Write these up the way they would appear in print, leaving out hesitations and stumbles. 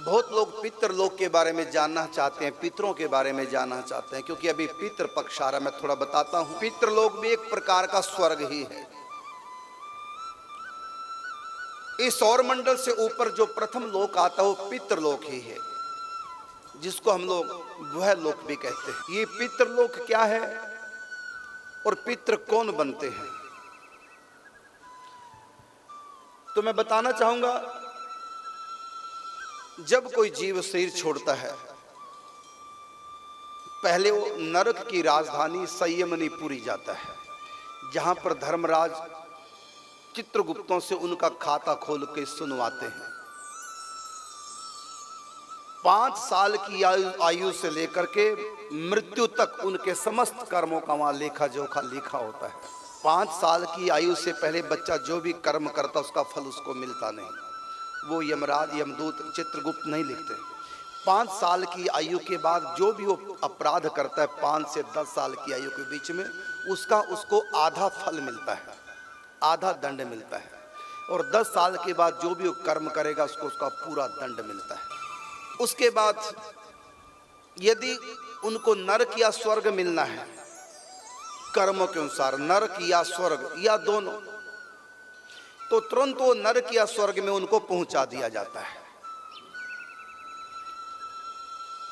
बहुत लोग पितृलोक के बारे में जानना चाहते हैं, पितरों के बारे में जानना चाहते हैं, क्योंकि अभी पितृ पक्ष आ रहा है। मैं थोड़ा बताता हूं। पितृलोक भी एक प्रकार का स्वर्ग ही है। इस सौरमंडल से ऊपर जो प्रथम लोक आता है वो पितृलोक ही है, जिसको हम लोग वह लोक भी कहते हैं। ये पितृलोक क्या है और पितृ कौन बनते हैं, तो मैं बताना चाहूंगा। जब कोई जीव शरीर छोड़ता है, पहले वो नरक की राजधानी संयमनीपुरी जाता है, जहां पर धर्मराज चित्रगुप्तों से उनका खाता खोल के सुनवाते हैं। 5 साल की आयु से लेकर के मृत्यु तक उनके समस्त कर्मों का वहां लेखा जोखा लिखा होता है। 5 साल की आयु से पहले बच्चा जो भी कर्म करता उसका फल उसको मिलता नहीं, वो यमराज यमदूत चित्रगुप्त नहीं लिखते। 5 साल की आयु के बाद जो भी वो अपराध करता है, 5 से 10 साल की आयु के बीच में, उसको आधा फल मिलता है, आधा दंड मिलता है। और 10 साल के बाद जो भी वो कर्म करेगा उसको उसका पूरा दंड मिलता है। उसके बाद यदि उनको नरक या स्वर्ग मिलना है, कर्मों के अनुसार नरक या स्वर्ग या दोनों, तो तुरंत वो नरक या स्वर्ग में उनको पहुंचा दिया जाता है।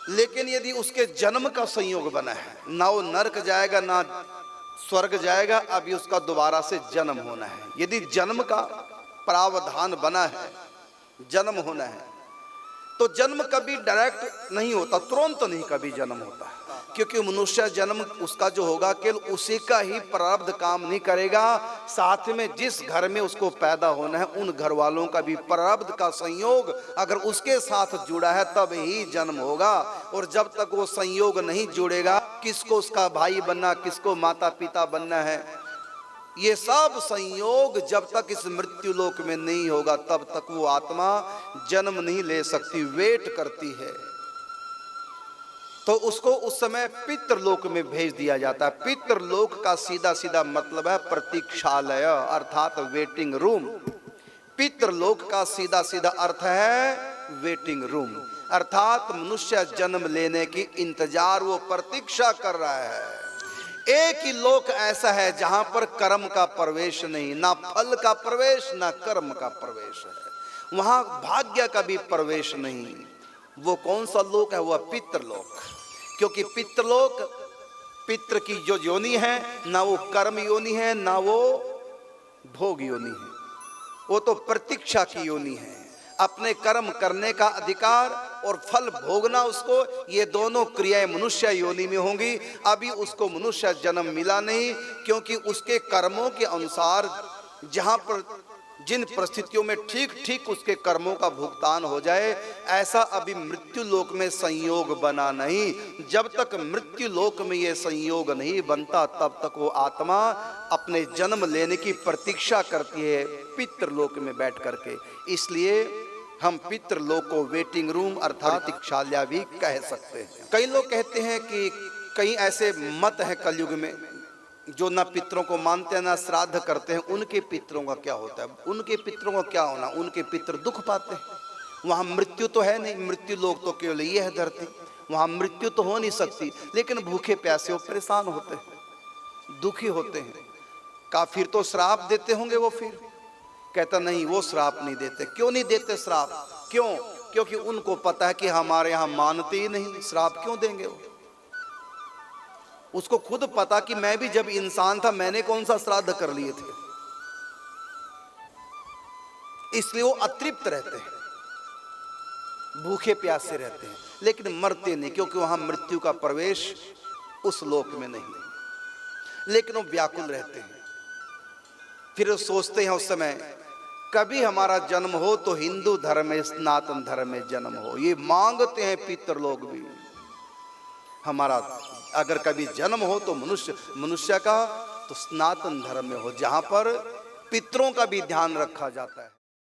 लेकिन यदि उसके जन्म का संयोग बना है, ना वो नरक जाएगा ना स्वर्ग जाएगा, अभी उसका दोबारा से जन्म होना है। यदि जन्म का प्रावधान बना है, जन्म होना है, तो जन्म कभी डायरेक्ट नहीं होता, तुरंत नहीं कभी जन्म होता, क्योंकि मनुष्य जन्म उसका जो होगा केवल उसी का ही प्रारब्ध काम नहीं करेगा, साथ में जिस घर में उसको पैदा होना है उन घर वालों का भी प्रारब्ध का संयोग अगर उसके साथ जुड़ा है तब ही जन्म होगा। और जब तक वो संयोग नहीं जुड़ेगा, किसको उसका भाई बनना, किसको माता पिता बनना है, ये सब संयोग जब तक इस मृत्यु लोक में नहीं होगा तब तक वो आत्मा जन्म नहीं ले सकती, वेट करती है। तो उसको उस समय पितृलोक में भेज दिया जाता है। पितृलोक का सीधा सीधा मतलब है प्रतीक्षालय, अर्थात वेटिंग रूम। पितृलोक का सीधा सीधा अर्थ है वेटिंग रूम, अर्थात मनुष्य जन्म लेने की इंतजार, वो प्रतीक्षा कर रहा है। एक ही लोक ऐसा है जहां पर कर्म का प्रवेश नहीं, ना फल का प्रवेश ना कर्म का प्रवेश है, वहां भाग्य का भी प्रवेश नहीं। वो कौन सा लोक है? वह पितृलोक। क्योंकि पितृलोक, पितृ की जो योनि है, ना वो कर्म योनि है ना वो भोग योनि है, वो तो प्रतीक्षा की योनि है। अपने कर्म करने का अधिकार और फल भोगना उसको, ये दोनों क्रियाएं मनुष्य योनि में होंगी। अभी उसको मनुष्य जन्म मिला नहीं, क्योंकि उसके कर्मों के अनुसार जहां पर जिन परिस्थितियों में ठीक ठीक उसके कर्मों का भुगतान हो जाए, ऐसा अभी मृत्यु लोक में संयोग बना नहीं। जब तक मृत्यु लोक में ये संयोग नहीं बनता तब तक वो आत्मा अपने जन्म लेने की प्रतीक्षा करती है पितृलोक में बैठ करके। इसलिए हम पितृलोक को वेटिंग रूम अर्थात प्रतीक्षालय भी कह सकते हैं। कई लोग कहते हैं कि कई ऐसे मत हैं कलयुग में जो ना पितरों को मानते हैं ना श्राद्ध करते हैं। उनके पितरों का क्या होता है? उनके पितरों का क्या होना? उनके पितर दुख पाते हैं। वहाँ मृत्यु तो है नहीं, मृत्यु लोक तो केवल ये है धरती, वहाँ मृत्यु तो हो नहीं सकती। लेकिन भूखे प्यासे वो परेशान होते हैं, दुखी होते हैं। काफिर तो श्राप देते होंगे वो, फिर कहता नहीं वो श्राप नहीं देते। क्यों नहीं देते श्राप? क्यों? क्योंकि उनको पता है कि हमारे यहाँ मानते ही नहीं, श्राप क्यों देंगे वो? उसको खुद पता कि मैं भी जब इंसान था मैंने कौन सा श्राद्ध कर लिए थे। इसलिए वो अतृप्त रहते हैं, भूखे प्यासे रहते हैं, लेकिन मरते नहीं, क्योंकि वहां मृत्यु का प्रवेश उस लोक में नहीं। लेकिन वो व्याकुल रहते हैं। फिर वो सोचते हैं उस समय कभी हमारा जन्म हो तो हिंदू धर्म में, सनातन धर्म में जन्म हो। ये मांगते हैं पितृलोक भी, हमारा अगर कभी जन्म हो तो मनुष्य का तो सनातन धर्म में हो, जहां पर पितरों का भी ध्यान रखा जाता है।